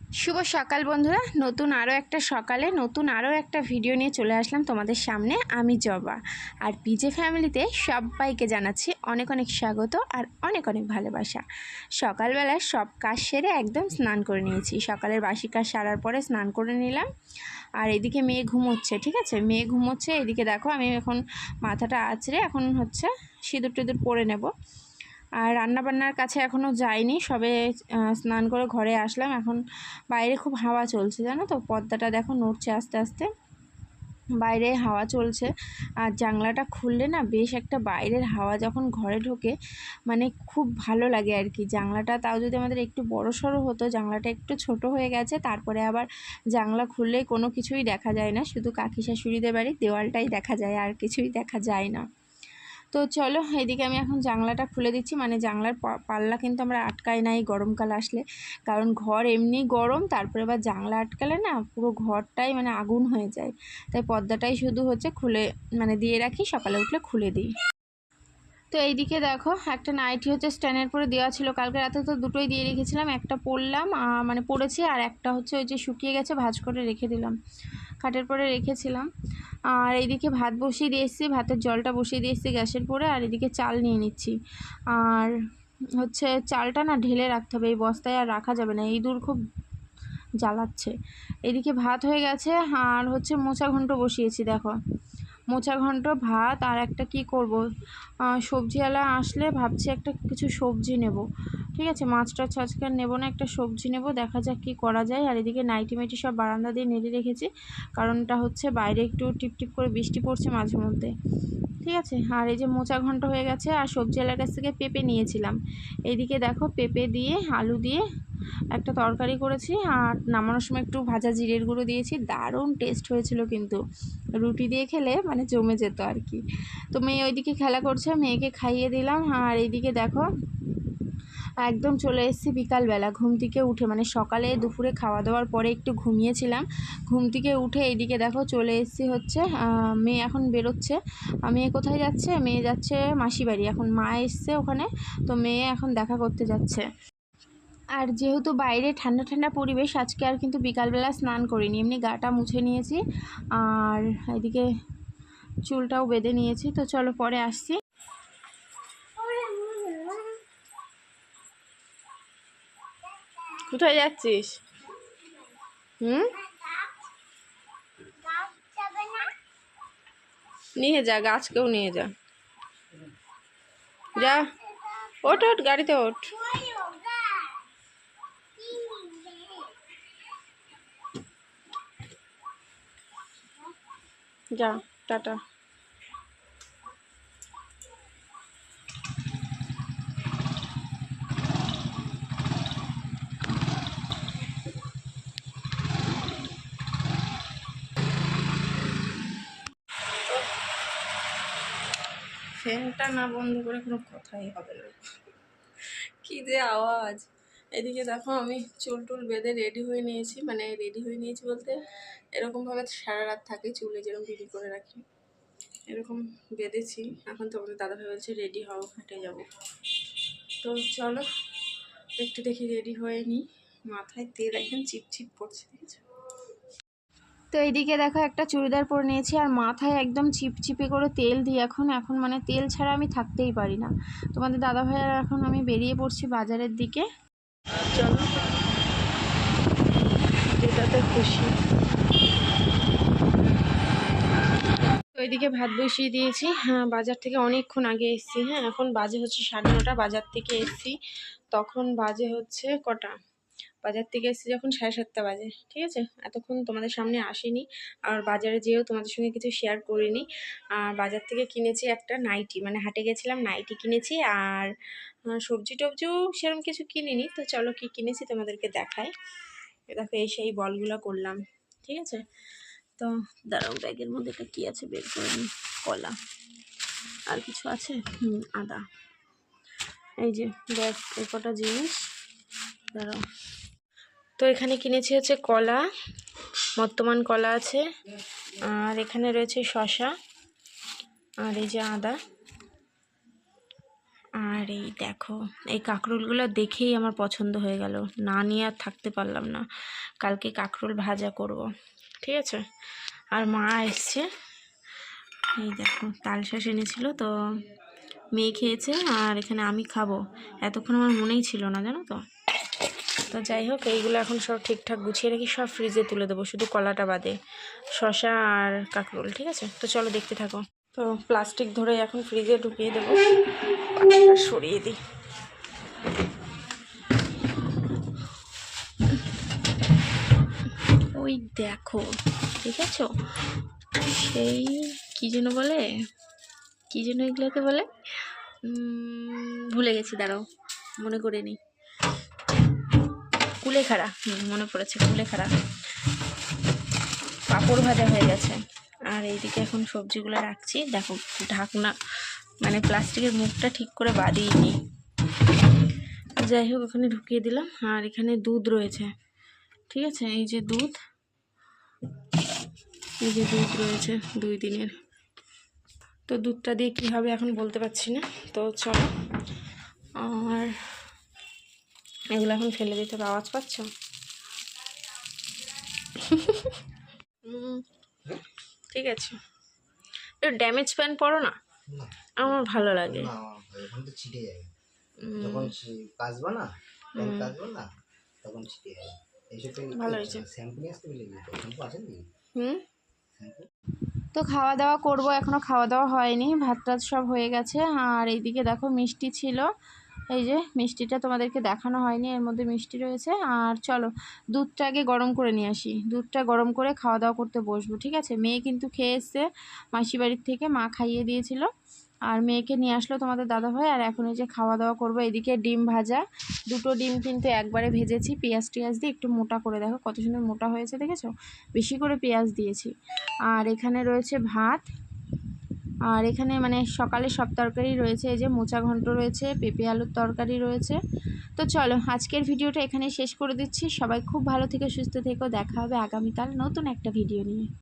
শুভ সকাল বন্ধুরা, নতুন আরও একটা সকালে নতুন আরও একটা ভিডিও নিয়ে চলে আসলাম তোমাদের সামনে। আমি জবা আর পিজে ফ্যামিলিতে সবাইকে জানাচ্ছি অনেক অনেক স্বাগত আর অনেক অনেক ভালোবাসা। সকালবেলা সব কাজ সেরে একদম স্নান করে নিয়েছি। সকালের বাসি কাজ সারার পরে স্নান করে নিলাম। আর এদিকে মেয়ে ঘুমোচ্ছে, ঠিক আছে, মেয়ে ঘুমোচ্ছে। এদিকে দেখো আমি এখন মাথাটা আঁচড়ে এখন হচ্ছে সিঁদুর টিঁদুর পরে নেব। আর রান্নাবান্নার কাছে এখনও যাইনি, সবে স্নান করে ঘরে আসলাম। এখন বাইরে খুব হাওয়া চলছে, জানো তো, পর্দাটা দেখো নড়ছে আস্তে আস্তে, বাইরে হাওয়া চলছে। আর জানলাটা খুললে না বেশ একটা বাইরের হাওয়া যখন ঘরে ঢোকে মানে খুব ভালো লাগে আর কি। জানলাটা তাও যদি আমাদের একটু বড় সড়ো হতো, জানলাটা একটু ছোট হয়ে গেছে, তারপরে আবার জানলা খুললেই কোনো কিছুই দেখা যায় না, শুধু কাকি শাশুড়িদের বাড়ির দেওয়ালটাই দেখা যায়, আর কিছুই দেখা যায় না। তো চলো এদিকে আমি এখন জানলাটা খুলে দিচ্ছি, মানে জানলার পাল্লা কিন্তু আমরা আটকাই না এই গরমকাল আসলে, কারণ ঘর এমনি গরম, তারপরে আবার জানলা আটকালে না পুরো ঘরটাই মানে আগুন হয়ে যায়। তাই পর্দাটাই শুধু হচ্ছে খুলে মানে দিয়ে রাখি, সকালে উঠলে খুলে দিই। তো এইদিকে দেখো একটা নাইটি হচ্ছে স্ট্যান্ডের পরে দেওয়া ছিল, কালকে রাতে তো দুটোই দিয়ে রেখেছিলাম, একটা পরলাম মানে পরেছি, আর একটা হচ্ছে ওই যে শুকিয়ে গেছে ভাঁজ করে রেখে দিলাম, খাটের পরে রেখেছিলাম। আর এইদিকে ভাত বসিয়ে দিয়ে এসেছি, ভাতের জলটা বসিয়ে দিয়ে এসেছি গ্যাসের পরে, আর এদিকে চাল নিয়ে নিচ্ছি। আর হচ্ছে চালটা না ঢেলে রাখতে হবে, এই বস্তায় আর রাখা যাবে না, ইঁদুর খুব জ্বালাচ্ছে। এদিকে ভাত হয়ে গেছে, আর হচ্ছে মোচা ঘন্ট বসিয়েছি দেখো, মোচা ঘন্ট ভাত। আর একটা কি করব, সবজিওয়ালা আসলে ভাবছি একটা কিছু সবজি নেব, ঠিক আছে, মাছটা আজকে আর নেবো না, একটা সবজি নেব, দেখা যাক কী করা যায়। আর এদিকে নাইটি মাইটি সব বারান্দা দিয়ে নেড়ে রেখেছি, কারণটা হচ্ছে বাইরে একটু টিপটিপ করে বৃষ্টি পড়ছে মাঝে মধ্যে, ঠিক আছে। আর এই যে মোচা ঘন্ট হয়ে গেছে, আর সবজিওয়ালার কাছ থেকে পেঁপে নিয়েছিলাম। এইদিকে দেখো পেঁপে দিয়ে আলু দিয়ে একটা তরকারি করেছি, আর নামানোর সময় একটু ভাজা জিরের গুঁড়ো দিয়েছি, দারুণ টেস্ট হয়েছিল, কিন্তু রুটি দিয়ে খেলে মানে জমে যেত আর কি। তো মেয়ে ওইদিকে খেলা করছে, মেয়েকে খাইয়ে দিলাম। আর এইদিকে দেখো একদম চলে এসেছি বিকালবেলা ঘুম থেকে উঠে, মানে সকালে দুপুরে খাওয়া দাওয়ার পরে একটু ঘুমিয়েছিলাম, ঘুম থেকে উঠে এইদিকে দেখো চলে এসেছি হচ্ছে মেয়ে এখন বেরোচ্ছে। মেয়ে কোথায় যাচ্ছে? মেয়ে যাচ্ছে মাসি বাড়ি, এখন মা এসছে ওখানে, তো মেয়ে এখন দেখা করতে যাচ্ছে। আর যেহেতু বাইরে ঠান্ডা ঠান্ডা পরিবেশ, আজকে আর কিন্তু বিকালবেলা স্নান করিনি, এমনি গাটা মুছে নিয়েছি, আর এদিকে চুলটাও বেঁধে নিয়েছি। তো চলো পরে আসছি। কোথায় যাচ্ছিস? নিয়ে যা, গাছকেও নিয়ে যা, যা, ওঠ ওঠ, গাড়িতে ওঠ। যা, টাটা। ফ্যানটা না বন্ধ করে কোনো কথাই হবে না, কি যে আওয়াজ। এদিকে দেখো আমি চুল টুল বেঁধে রেডি হয়ে নিয়েছি, মানে রেডি হয়ে নিয়েছি বলতে এরকমভাবে সারা রাত থাকে চুলে যেরকম রেডি করে রাখি, এরকম বেঁধেছি। এখন তোমাদের দাদাভাই বলছে রেডি হও, হেঁটে যাবো। তো চলো একটু দেখি রেডি হয়ে নিই, মাথায় তেল একদম চিপচিপ পড়ছে, ঠিক আছে। তো এইদিকে দেখো একটা চুড়িদার পরে নিয়েছি, আর মাথায় একদম চিপচিপে করে তেল দিই এখন মানে তেল ছাড়া আমি থাকতেই পারি না। তোমাদের দাদাভাইয়ের এখন আমি বেরিয়ে পড়ছি বাজারের দিকে, চলো যেটাতে খুশি। তো এদিকে ভাত বসিয়ে দিয়েছি, হ্যাঁ বাজার থেকে অনেকক্ষণ আগে এসেছি, হ্যাঁ এখন বাজে হচ্ছে 9:30, বাজার থেকে এসেছি তখন বাজে হচ্ছে কটা, বাজার থেকে এসেছি যখন 7:30 বাজে, ঠিক আছে। এতক্ষণ তোমাদের সামনে আসিনি, আর বাজারে যেয়েও তোমাদের সঙ্গে কিছু শেয়ার করিনি। আর বাজার থেকে কিনেছি একটা নাইটি, মানে হাটে গেছিলাম, নাইটি কিনেছি, আর সবজি টবজিও সেরকম কিছু কিনিনি। তো চলো কি কিনেছি তোমাদেরকে দেখাই। দেখো এই সেই বলগুলো করলাম, ঠিক আছে। তো দাঁড়াও ব্যাগের মধ্যে এটা কী আছে বের করে নিই, কলা, আর কিছু আছে, আদা, এই যে ব্যাস এই কটা জিনিস। দাঁড়াও, তো এখানে কিনেছি হচ্ছে কলা, বর্তমান কলা আছে, আর এখানে রয়েছে শসা, আর এই যে আদা, আর আর এই দেখো, এই কাঁকরোলগুলো দেখেই আমার পছন্দ হয়ে গেল, না নিয়ে আর থাকতে পারলাম না। কালকে কাঁকরোল ভাজা করব, ঠিক আছে। আর মা এসছে, এই দেখো তালশাঁস এনেছিল, তো মেয়ে খেয়েছে আর এখানে আমি খাবো। এতক্ষণ আমার মনেই ছিল না, জানো তো। তো যাই হোক, এইগুলো এখন সব ঠিকঠাক গুছিয়ে রেখে সব ফ্রিজে তুলে দেবো, শুধু কলাটা বাদে, শসা আর কাঁকরোল, ঠিক আছে। তো চলো দেখতে থাকো। তো প্লাস্টিক ধরে এখন ফ্রিজে ঢুকিয়ে দেবো, সরিয়ে দিই। ওই দেখো, দেখেছো, সেই কী যেন বলে, কী যেন এগুলোকে বলে, ভুলে গেছি, দাঁড়াও মনে করে নিই। কুলেখাড়া, মনে পড়েছে, কুলেখাড়া। পাঁপড় ভাজা হয়ে গেছে। আর এইদিকে এখন সবজিগুলো রাখছি, দেখো ঢাকনা মানে প্লাস্টিকের মুখটা ঠিক করে বাঁধিয়ে। যাই হোক, ওখানে ঢুকিয়ে দিলাম। আর এখানে দুধ রয়েছে, ঠিক আছে, এই যে দুধ, এই যে দুধ রয়েছে 2 দিনের। তো দুধটা দিয়ে কী হবে এখন বলতে পারছি না, তো চলো। আর এগুলো এখন ফেলে দিতে হবে, আওয়াজ পাচ্ছ? ঠিক আছে, একটু ড্যামেজ প্যান্ট পরো না, আমার ভালো লাগে। ভালো হয়েছে। তো খাওয়া দাওয়া করবো, এখনও খাওয়া দাওয়া হয়নি, ভাত টাত সব হয়ে গেছে। আর এইদিকে দেখো মিষ্টি ছিল, এই যে মিষ্টিটা তোমাদেরকে দেখানো হয়নি, এর মধ্যে মিষ্টি রয়েছে। আর চলো দুধটা আগে গরম করে নিয়ে আসি, দুধটা গরম করে খাওয়া দাওয়া করতে বসবো, ঠিক আছে। মেয়ে কিন্তু খেয়ে এসছে মাসি বাড়ির থেকে, মা খাইয়ে দিয়েছিল। আর মেয়েকে নিয়ে আসলো তোমাদের দাদাভাই, আর এখন এই যে খাওয়া দাওয়া করবো। এদিকে ডিম ভাজা, 2টো ডিম কিন্তু একবারে ভেজেছি পেঁয়াজ টিয়াজ দিয়ে, একটু মোটা করে, দেখো কত সুন্দর মোটা হয়েছে, দেখেছো, বেশি করে পেঁয়াজ দিয়েছি। আর এখানে রয়েছে ভাত, আর এখানে মানে সকালে সব তরকারি রয়েছে, এই যে মোচা ঘন্ট রয়েছে, পেঁপে আলুর তরকারি রয়েছে। তো চলো আজকের ভিডিওটা এখানে শেষ করে দিচ্ছি। সবাই খুব ভালো থেকে সুস্থ থেকো, দেখা হবে আগামীকাল নতুন একটা ভিডিও নিয়ে।